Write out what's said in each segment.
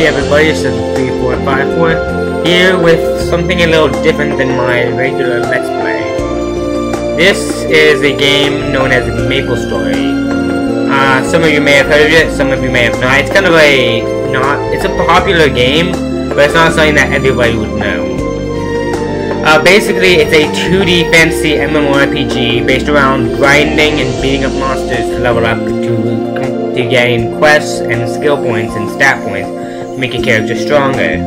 Hey everybody, this is 3454 here with something a little different than my regular Let's Play. This is a game known as Maplestory. Some of you may have heard of it, some of you may have not. It's kind of it's a popular game, but it's not something that everybody would know. Basically, it's a 2D fantasy MMORPG based around grinding and beating up monsters to level up to gain quests and skill points and stat points to make your character stronger.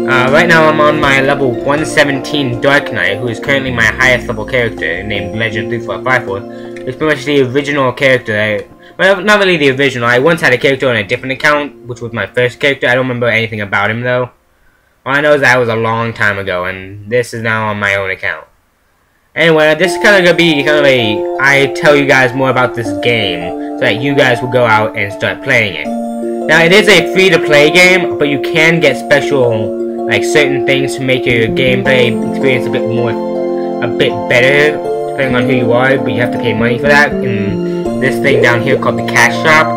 Right now I'm on my level 117 Dark Knight, who is currently my highest level character, named Legend3454. It's pretty much the original character. Well, not really the original. I once had a character on a different account, which was my first character. I don't remember anything about him though. All I know is that was a long time ago, and this is now on my own account. Anyway, this is kind of gonna be I tell you guys more about this game, so that you guys will go out and start playing it. Now, it is a free-to-play game, but you can get special, certain things to make your gameplay experience a bit better, depending on who you are, but you have to pay money for that in this thing down here called the Cash Shop.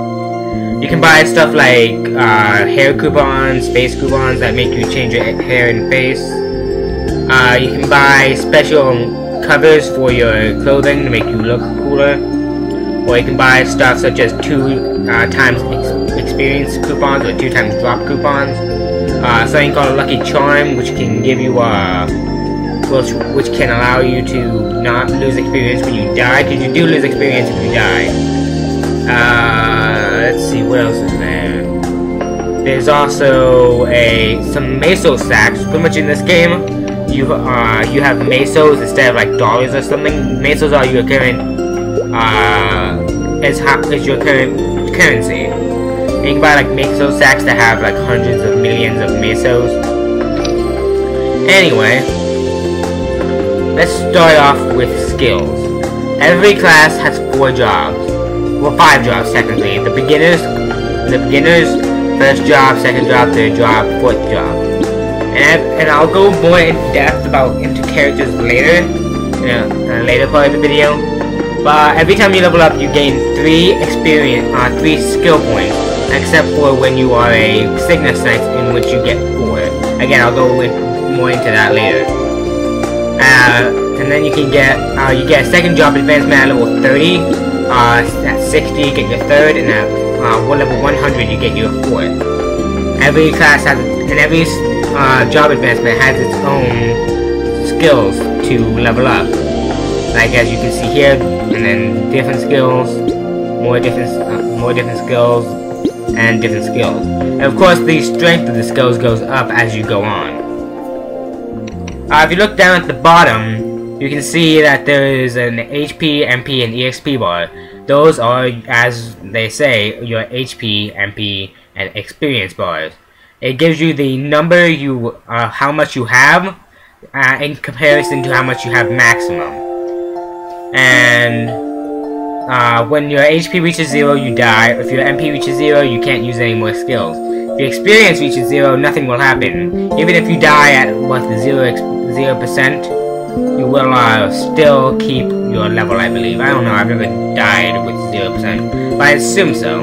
You can buy stuff like hair coupons, face coupons that make you change your hair and face. You can buy special covers for your clothing to make you look cooler. Or you can buy stuff such as 2 times experience coupons or 2 times drop coupons. Something called a lucky charm, which can give you which can allow you to not lose experience when you die, because you do lose experience if you die. Let's see, what else is there? There's also some meso sacks. Pretty much in this game, you have mesos instead of dollars or something. Mesos are your current is your current currency. And you can buy meso sacks that have hundreds of millions of mesos. Anyway, let's start off with skills. Every class has 4 jobs. Well, 5 jobs technically. The beginners, first job, second job, third job, 4th job. And I'll go more in depth into characters later, in a later part of the video. But every time you level up, you gain 3 skill points, except for when you are a Cygnus Knight, in which you get 4. Again, I'll go more into that later. And then you get a second job advancement at level 30. At 60, you get your 3rd, and at level 100, you get your 4th. Every class has, and every job advancement has its own skills to level up. As you can see here, and then different skills, more different skills, and different skills. And of course, the strength of the skills goes up as you go on. If you look down at the bottom, you can see that there is an HP, MP, and EXP bar. Those are, as they say, your HP, MP, and experience bars. It gives you the number how much you have, in comparison to how much you have maximum. And when your HP reaches 0, you die. If your MP reaches 0, you can't use any more skills. If your experience reaches 0, nothing will happen. Even if you die at 0%, you will still keep your level, I believe. I don't know, I've never died with 0%, but I assume so.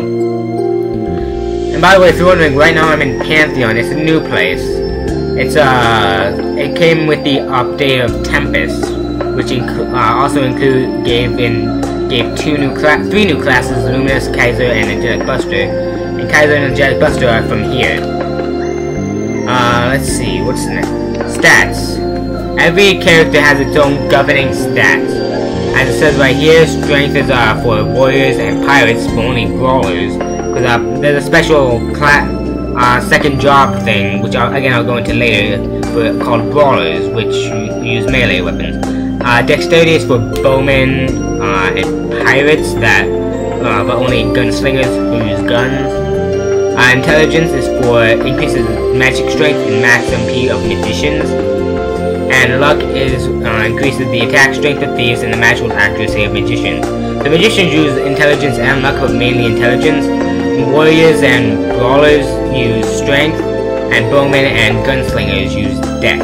And by the way, if you're wondering, right now I'm in Pantheon. It's a new place. It came with the update of Tempest, which also gave 3 new classes: Luminous, Kaiser, and Angelic Buster. And Kaiser and Angelic Buster are from here. Let's see, what's next? Stats. Every character has its own governing stats. As it says right here, strength is for warriors and pirates, but only brawlers. Because there's a special second job thing, which I'll go into later, called brawlers, which use melee weapons. Dexterity is for bowmen and pirates, but only gunslingers who use guns. Intelligence is for increases magic strength and max MP of magicians. And luck increases the attack strength of thieves and the magical accuracy of magicians. The magicians use intelligence and luck, but mainly intelligence. Warriors and brawlers use strength, and bowmen and gunslingers use dex.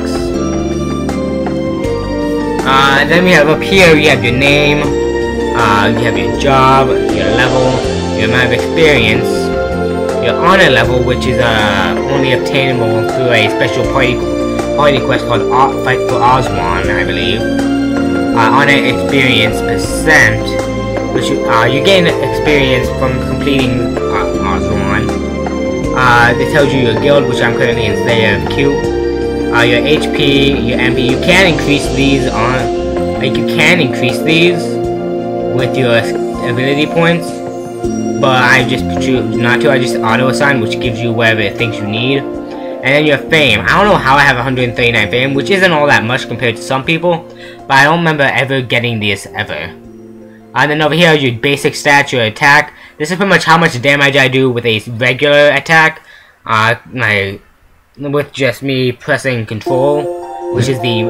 Then we have up here, you have your name, you have your job, your level, your amount of experience, your honor level, which is only obtainable through a special party quest called Fight for Oswan, I believe. Honor experience percent, which you gain experience from completing Oswan. It tells you your guild, which I'm currently in Slayer of Q. Your HP, your MP. You can increase these with your ability points, but I just choose not to. I just auto assign, which gives you whatever it thinks you need. And then your fame. I don't know how I have 139 fame, which isn't all that much compared to some people, but I don't remember ever getting this ever. And then over here, your basic stats, your attack. This is pretty much how much damage I do with a regular attack. With just me pressing control, which is the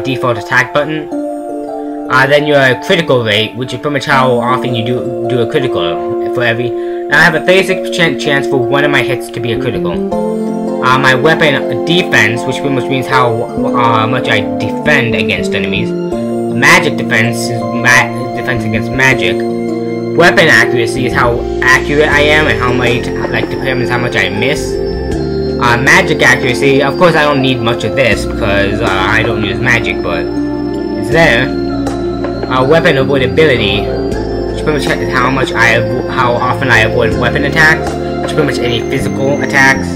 default attack button. Then your critical rate, which is pretty much how often you do a critical for every. Now I have a 36% chance for one of my hits to be a critical. My weapon defense, which pretty much means how much I defend against enemies. Magic defense is defense against magic. Weapon accuracy is how accurate I am and how much determines how much I miss. Magic accuracy, of course I don't need much of this because I don't use magic, but it's there. Weapon avoidability, which pretty much is how often I avoid weapon attacks, which pretty much any physical attacks.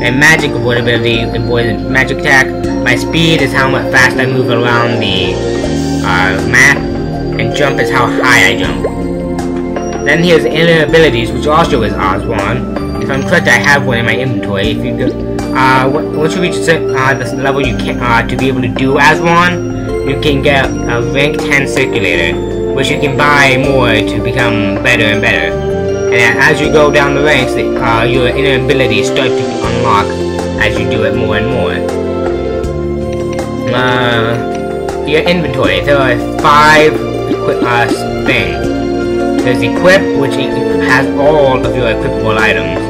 And magic avoidability, avoid magic attack. My speed is how much fast I move around the map, and jump is how high I jump. Then here's inner abilities, which also is Oswan. If I'm correct, I have one in my inventory. If you go, once you reach this level, you can to be able to do Oswan, you can get a rank 10 circulator, which you can buy more to become better and better. And as you go down the ranks, your inner abilities start to unlock as you do it more and more. Your inventory, there are 5 things. There's equip, which has all of your equipable items.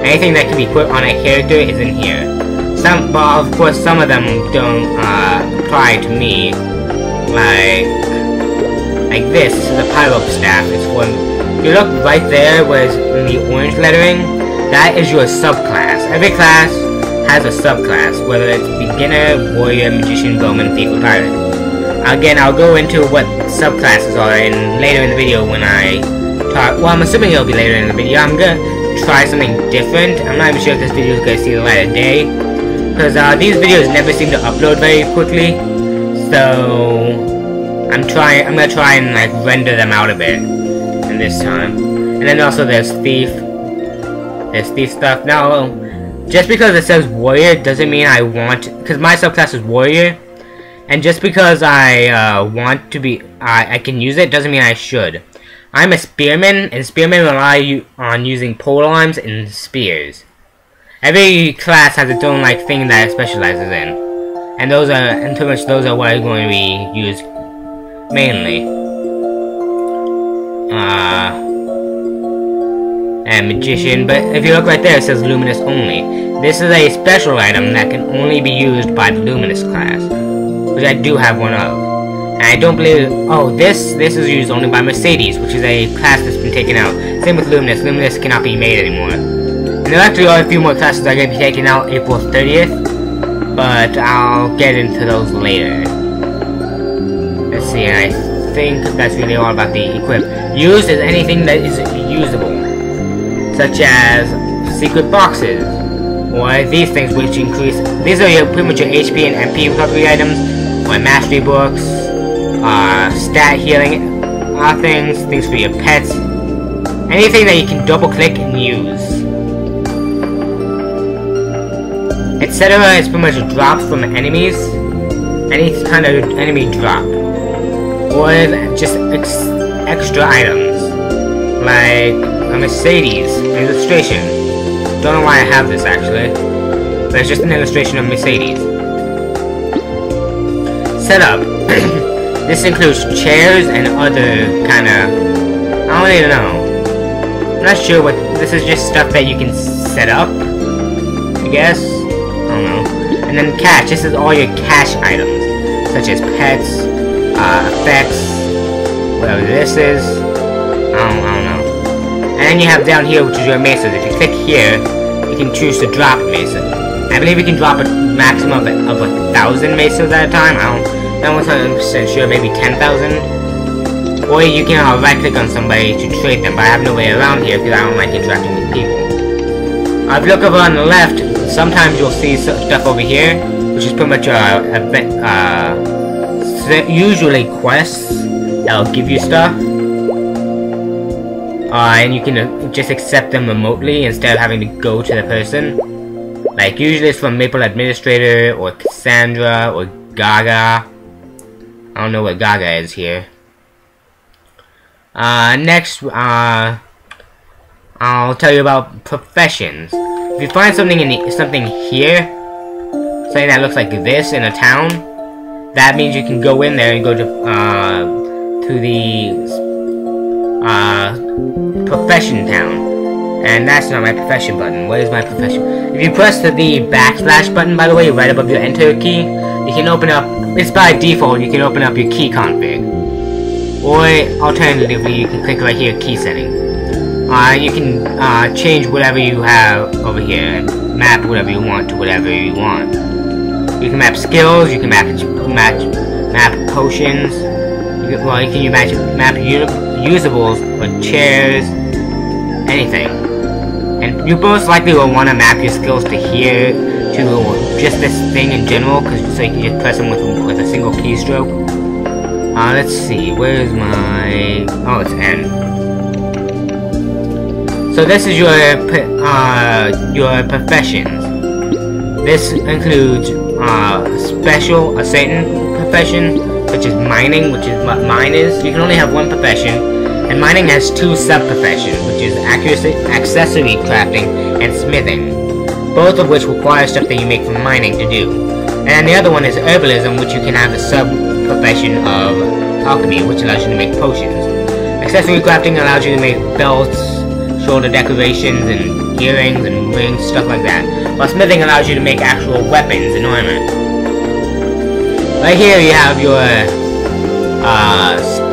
Anything that can be put on a character is in here. But of course, some of them don't apply to me. Like this. This is a pyro staff. It's for. If you look right there, where it's in the orange lettering, that is your subclass. Every class has a subclass, whether it's beginner, warrior, magician, bowman, thief, or pirate. Again, I'll go into what subclasses are later in the video when I talk. Well, I'm assuming it'll be later in the video. I'm gonna try something different. I'm not even sure if this video is gonna see the light of day, because these videos never seem to upload very quickly. So I'm gonna try and like render them out a bit in this time. And then also there's thief. There's thief stuff. Now, just because it says warrior doesn't mean I want. Because my subclass is warrior. And just because I want to be, I can use it, doesn't mean I should. I'm a spearman, and spearmen rely on using polearms and spears. Every class has its own thing that it specializes in, and pretty much those are what I'm going to be used mainly. And magician, but if you look right there, it says luminous only. This is a special item that can only be used by the luminous class, which I do have one of. And I don't believe. Oh, this is used only by Mercedes, which is a class that's been taken out. Same with Luminous. Luminous cannot be made anymore. And there actually are a few more classes that are going to be taken out April 30th, but I'll get into those later. Let's see, and I think that's really all about the equip. Used is anything that is usable, such as secret boxes, or these things which increase. These are pretty much your HP and MP recovery items, or mastery books, stat healing things for your pets, anything that you can double click and use. Etc. is pretty much drops from enemies, any kind of enemy drop, or just extra items, like a Mercedes illustration. Don't know why I have this actually, but it's just an illustration of Mercedes. Setup. This includes chairs and other kind of. I don't even know. I'm not sure what. This is just stuff that you can set up, I guess. I don't know. And then cash. This is all your cash items, such as pets, effects, whatever this is. I don't know. then you have down here, which is your mesas. If you click here, you can choose to drop a mesa. I believe you can drop a maximum of 1,000 mesas at a time. I'm not 100% sure, maybe 10,000. Or you can right click on somebody to trade them, but I have no way around here because I don't like interacting with people. If you look over on the left, sometimes you'll see stuff over here, which is pretty much usually quests that'll give you stuff. And you can just accept them remotely instead of having to go to the person. Like, usually it's from Maple Administrator, or Cassandra, or Gaga. I don't know what Gaga is here. Next, I'll tell you about professions. If you find something something here, something that looks like this in a town, that means you can go in there and go to the profession town. And that's not my profession button. What is my profession? If you press the backslash button, by the way, right above your enter key, you can open up, it's by default, you can open up your key config. Or alternatively, you can click right here, key setting. You can change whatever you have over here, and map whatever you want to whatever you want. You can map skills, you can map potions, you can map usables, or chairs, anything. And you most likely will want to map your skills to here, to just this thing in general, so you can just press them with a single keystroke. Let's see, where's my... oh, it's N. So this is your professions. This includes a certain profession, which is mining, which is what mine is. You can only have one profession. And mining has two sub-professions, which is accessory crafting and smithing, both of which require stuff that you make from mining to do. And the other one is herbalism, which you can have a sub-profession of alchemy, which allows you to make potions. Accessory crafting allows you to make belts, shoulder decorations, and earrings, and rings, stuff like that. While smithing allows you to make actual weapons and armor. Right here you have your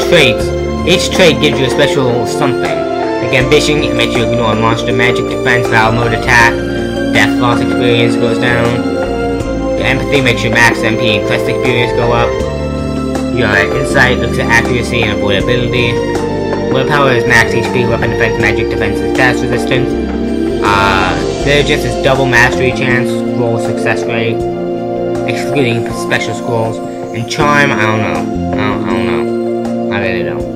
traits. Each trait gives you a special something. Like ambition, it makes you ignore monster magic defense, battle mode attack, death loss experience goes down. Your empathy makes your max MP and quest experience go up. Your insight looks at accuracy and avoidability. Willpower is max HP, weapon defense, magic defense, and stats resistance. Diligence is double mastery chance, roll success rate, excluding special scrolls. And charm, I don't know. I really don't.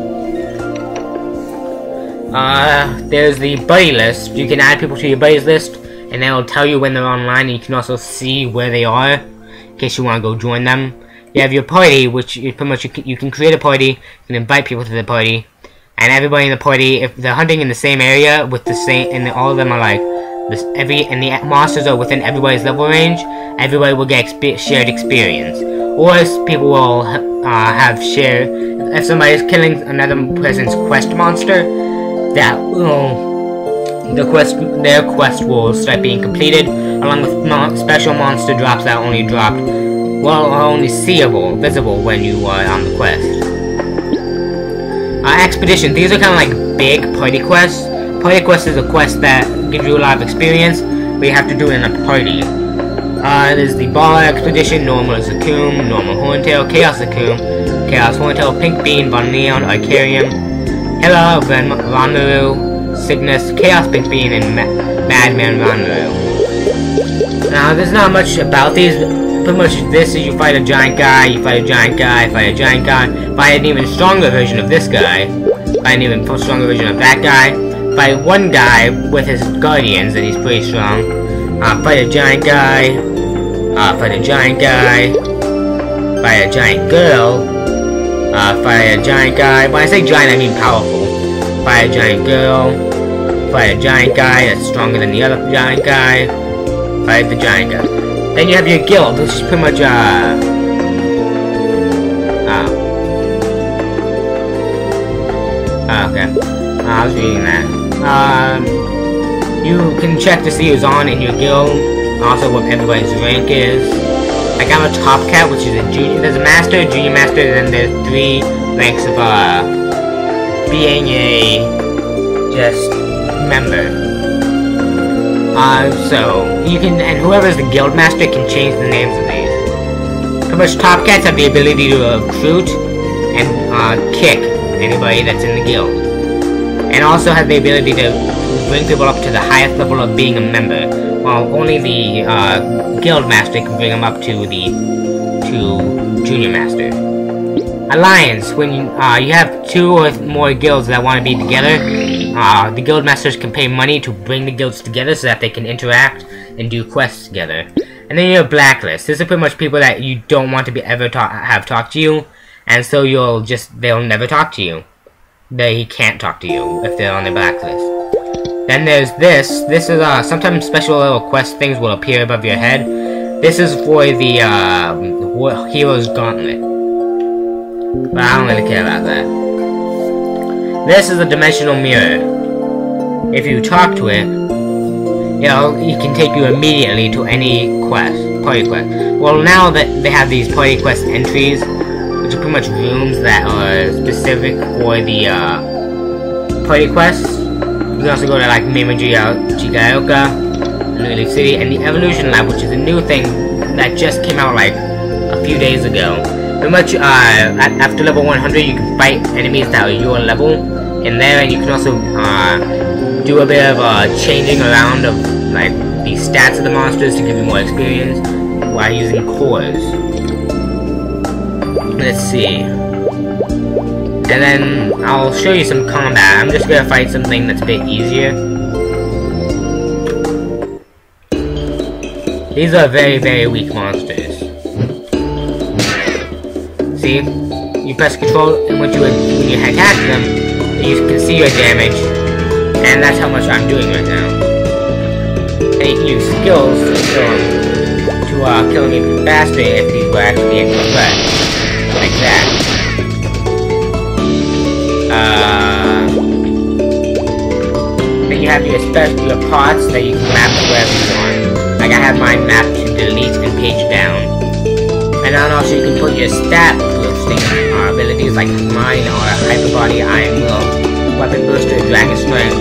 There's the buddy list. You can add people to your buddies list, and they'll tell you when they're online, and you can also see where they are, in case you want to go join them. You have your party, which you pretty much you can create a party, you can invite people to the party, and everybody in the party, if they're hunting in the same area with the same, and all of them are like this, and the monsters are within everybody's level range, everybody will get shared experience. Or people will have shared. If somebody's killing another person's quest monster, that will their quest will start being completed, along with special monster drops that are only dropped, well, are only visible when you are on the quest. Expedition. These are kind of like big party quests. Party quest is a quest that gives you a lot of experience, but you have to do it in a party. There's the Ball Expedition, Normal Zakum, Normal Horntail, Chaos Zakum, Chaos Horntail, Pink Bean, Von Neon, Icarium, Hela, Ranmaru, Cygnus, Chaos Pink Bean, and Madman Ranmaru. Now, there's not much about these. Pretty much this is you fight a giant guy, you fight a giant guy, fight a giant guy, fight an even stronger version of this guy, fight an even stronger version of that guy, fight one guy with his guardians, and he's pretty strong, fight a giant guy, fight a giant guy, fight a giant girl, fight a giant guy. When I say giant, I mean powerful. Fight a giant girl, fight a giant guy that's stronger than the other giant guy, fight the giant guy. Then you have your guild, which is pretty much, okay. I was reading that. You can check to see who's on in your guild, also what everybody's rank is. Like, I'm a top cat, which is a junior. There's a master, junior master, and then there's 3 ranks of, being a, just, member. So you can, and whoever's the guild master can change the names of these. Pretty much top cats have the ability to recruit and kick anybody that's in the guild, and also have the ability to bring people up to the highest level of being a member, while only the guild master can bring them up to junior master. Alliance, when you have 2 or more guilds that want to be together, the guild masters can pay money to bring the guilds together so that they can interact and do quests together. And then you have blacklist. This is pretty much people that you don't want to be have talk to you, and so they'll never talk to you. They can't talk to you if they're on the blacklist. Then there's this. This is sometimes special little quest things will appear above your head. This is for the Hero's Gauntlet. But I don't really care about that. This is a dimensional mirror. If you talk to it, it can take you immediately to any party quest. Well, now that they have these party quest entries, which are pretty much rooms that are specific for the party quests. You can also go to like Chigaoka, New Leaf City, and the Evolution Lab, which is a new thing that just came out like a few days ago. Pretty much, after level 100, you can fight enemies that are your level in there, and you can also do a bit of changing around of like the stats of the monsters to give you more experience while using cores. Let's see. And then I'll show you some combat. I'm just gonna fight something that's a bit easier. These are very, very weak monsters. See? You press control, and when you attack them, you can see your damage, and that's how much I'm doing right now. And you can use skills to kill them even faster if these were actually in threat. Like that. Then you have your pots that you can map to wherever you want. Like I have mine mapped to delete and page down. And then also you can put your stat boosting abilities like mine or Hyper Body, Iron Will, Weapon Booster, Dragon Strength,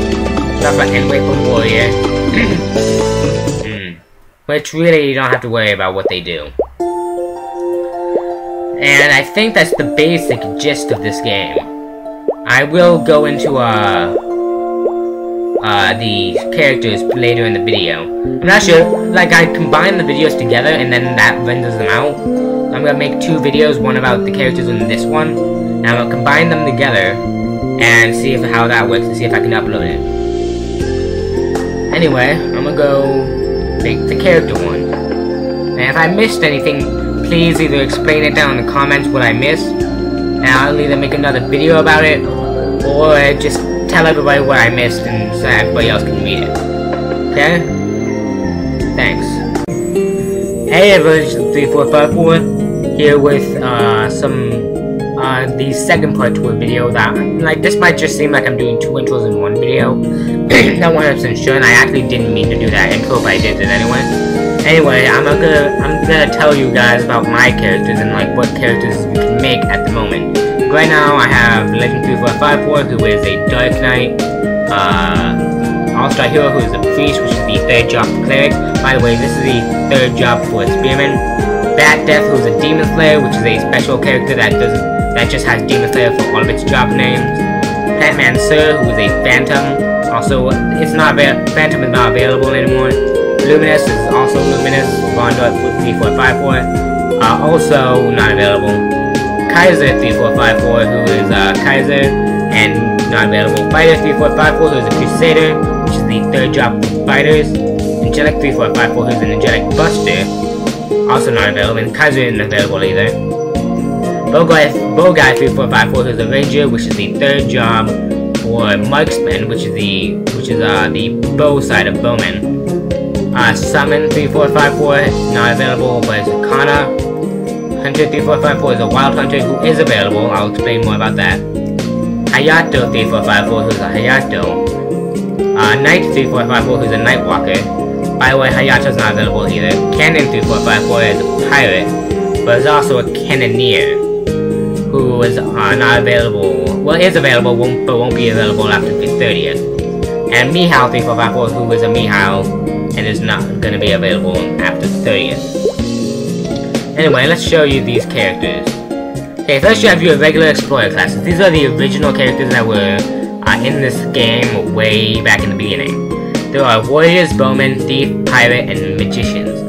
stuff like End Weapon Warrior. Which really you don't have to worry about what they do. And I think that's the basic gist of this game. I will go into the characters later in the video. I'm not sure, like I combine the videos together and then that renders them out. I'm gonna make 2 videos, one about the characters and this one, and I'm gonna combine them together and see how that works and see if I can upload it. Anyway, I'm gonna go make the character one. And if I missed anything, please either explain it down in the comments what I missed, and I'll either make another video about it, or just tell everybody what I missed and so everybody else can read it. Okay? Thanks. Hey everybody, 3454 here with the second part to a video that, like, this might just seem like I'm doing 2 intros in one video. Not 100% sure, and I actually didn't mean to do that intro, but I did it anyway. Anyway, I'm gonna tell you guys about my characters and like what characters you can make at the moment. Right now, I have Legend 3454, who is a Dark Knight, All-Star Hero, who is a Priest, which is the 3rd job for Cleric. By the way, this is the 3rd job for Spearman. Bat Death, who is a Demon Slayer, which is a special character that just has Demon Slayer for all of its job names. Batman Sir, who is a Phantom. Also, Phantom is not available anymore. Luminous is also Luminous. Rondo 3454, also not available. Kaiser 3454, who is Kaiser and not available. Fighter 3454, who is a Crusader, which is the 3rd job for fighters. Angelic 3454, who is an Angelic Buster, also not available. And Kaiser isn't available either. Bowguy 3454, who is a Ranger, which is the 3rd job for Marksman, which is the bow side of Bowman. Summon 3454, not available, but it's a Kana. Hunter 3454 is a Wild Hunter who is available. I'll explain more about that. Hayato 3454, who's a Hayato. Knight 3454, who's a Nightwalker. By the way, Hayato's not available either. Cannon 3454 is a Pirate, but is also a Cannoneer, who is not available. Well, is available, but won't be available after the 30th. and Mihile 3454, who is a Mihile and is not going to be available after the 30th. Anyway, let's show you these characters. Okay, first you have your regular explorer classes. These are the original characters that were in this game way back in the beginning. There are warriors, bowmen, thief, pirate, and magicians.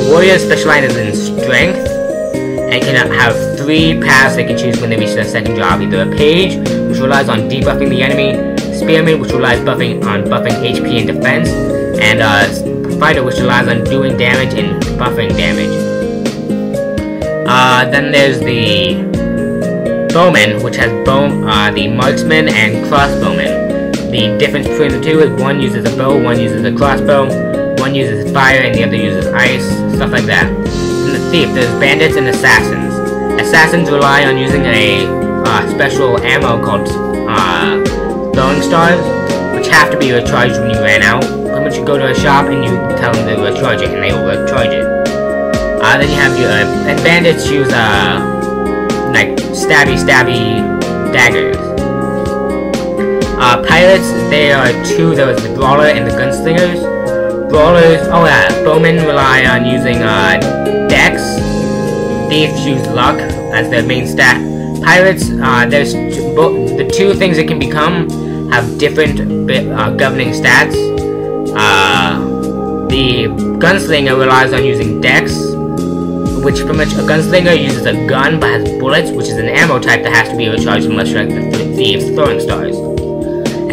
Warriors specialize in strength and can have 3 paths they can choose when they reach their second job. Either a page, which relies on debuffing the enemy, spearman, which relies on buffing HP and defense, and fighter, which relies on doing damage and buffing damage. Then there's the bowman, which has the marksman and crossbowman. The difference between the two is one uses a bow, one uses a crossbow, one uses fire, and the other uses ice, stuff like that. And the thief, there's bandits and assassins. Assassins rely on using a special ammo called throwing stars, which have to be recharged when you ran out. Pretty much you go to a shop and you tell them to recharge it, and they will recharge it. Then you have your and bandits use like stabby daggers. Pirates, there are 2. There was the brawler and the gunslingers. Brawlers, bowmen rely on using dex. Thieves use luck as their main stat. Pirates, there's the 2 things it can become have different governing stats. The gunslinger relies on using dex, which pretty much a gunslinger uses a gun but has bullets, which is an ammo type that has to be recharged unless you're like the thieves throwing stars.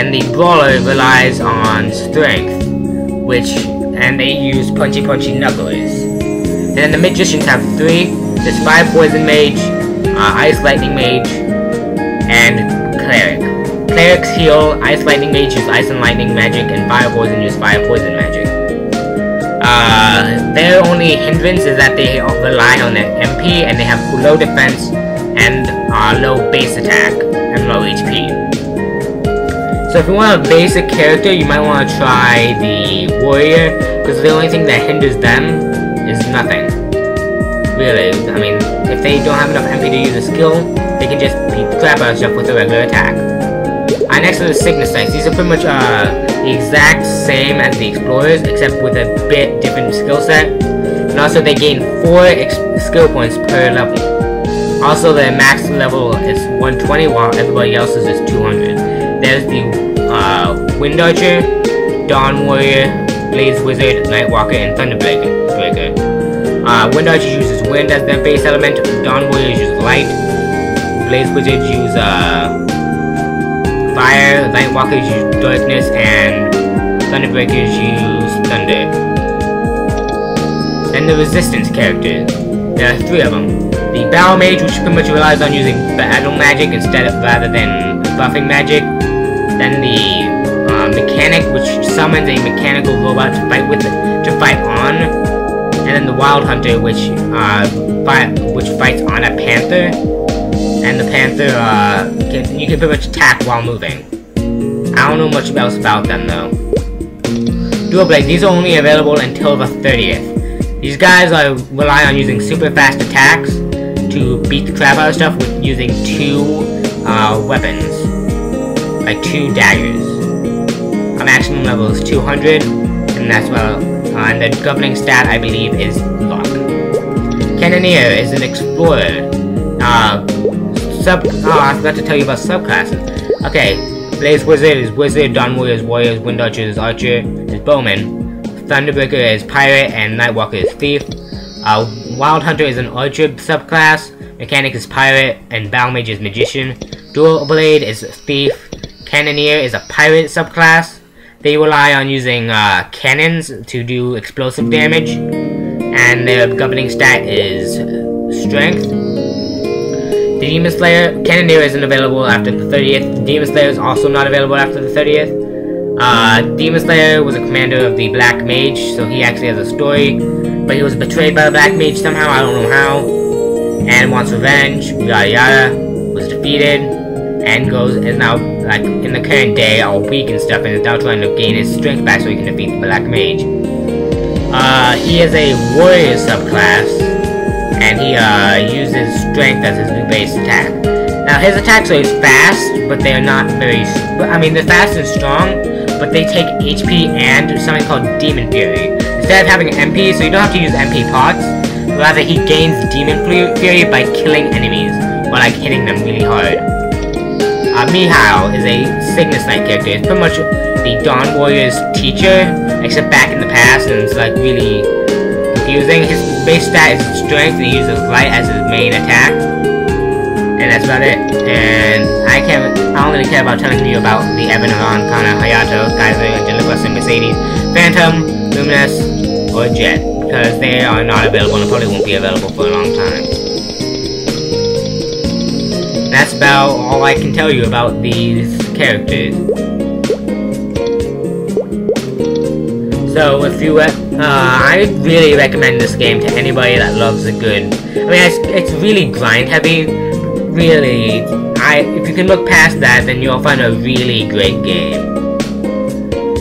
And the brawler relies on strength, and they use punchy knuckles. And then the magicians have 3. There's 5 poison mage, ice lightning mage, and cleric. Clerics heal, ice lightning mage use ice and lightning magic, and fire poison use fire poison magic. Their only hindrance is that they rely on their MP, and they have low defense and low base attack and low HP. So if you want a basic character, you might want to try the warrior, because the only thing that hinders them is nothing. Really, I mean, if they don't have enough MP to use a skill, they can just beat the crap out of stuff with a regular attack. Next are the Cygnus Knights. These are pretty much the exact same as the Explorers, except with a bit different skill set. And also they gain 4 skill points per level. Also their max level is 120, while everybody else's is 200. There's the Wind Archer, Dawn Warrior, Blaze Wizard, Nightwalker, and Thunderbreaker. Wind Archer uses wind as their base element, Dawn Warrior uses light, Blaze Wizard use fire, Nightwalkers use darkness, and Thunderbreakers use thunder. Then the resistance characters. There are 3 of them. The Battle Mage, which pretty much relies on using battle magic rather than buffing magic. Then the Mechanic, which summons a mechanical robot to fight on. And then the Wild Hunter, which fights on a panther. And the panther, you can pretty much attack while moving. I don't know much else about them though. Dual Blade, these are only available until the 30th. These guys rely on using super fast attacks to beat the crap out of stuff with using 2 weapons. Like 2 daggers. Our maximum level is 200, and that's and the governing stat I believe is luck. Cannoneer is an explorer. I forgot to tell you about subclasses. Okay, Blaze Wizard is Wizard, Dawn Warrior is Warrior, Wind Archer is Archer, is Bowman, Thunderbreaker is Pirate, and Nightwalker is Thief. Wild Hunter is an Archer subclass, Mechanic is Pirate, and Battle Mage is Magician. Dual Blade is Thief. Cannoneer is a Pirate subclass. They rely on using cannons to do explosive damage, and their governing stat is Strength. The Demon Slayer, Cannoneer isn't available after the 30th. The Demon Slayer is also not available after the 30th. Demon Slayer was a commander of the Black Mage, so he actually has a story, but he was betrayed by the Black Mage somehow, I don't know how, and wants revenge, yada yada, was defeated, and is now, like, in the current day, all weak and stuff, and is now trying to gain his strength back so he can defeat the Black Mage. He is a warrior subclass, and he uses strength as his new base attack. Now his attacks are fast, but they are not very... I mean, they're fast and strong, but they take HP and something called Demon Fury. Instead of having MP, so you don't have to use MP pots, rather he gains Demon Fury by killing enemies, or like hitting them really hard. Mihile is a Cygnus Knight character. It's pretty much the Dawn Warrior's teacher, except back in the past, and it's like really confusing. His base stat is strength, and he uses light as his main attack. And that's about it. And I don't really care about telling you about the Evaneron, Kana, Hayato, Kaiser, Angelus, and Mercedes, Phantom, Luminous, or Jet, because they are not available and probably won't be available for a long time. And that's about all I can tell you about these characters. So if you, I really recommend this game to anybody that loves a good. I mean, it's really grind heavy. Really, if you can look past that, then you'll find a really great game.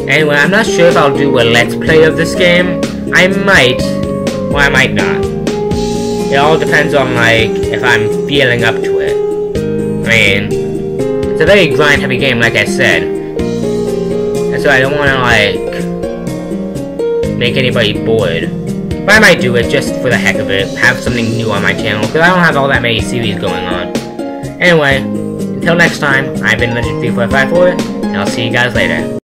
Anyway, I'm not sure if I'll do a let's play of this game. I might, or I might not. It all depends on, like, if I'm feeling up to it. I mean, it's a very grind heavy game, like I said. And so I don't want to, like, make anybody bored. But I might do it just for the heck of it. Have something new on my channel, because I don't have all that many series going on. Anyway, until next time, I've been Legend3454, and I'll see you guys later.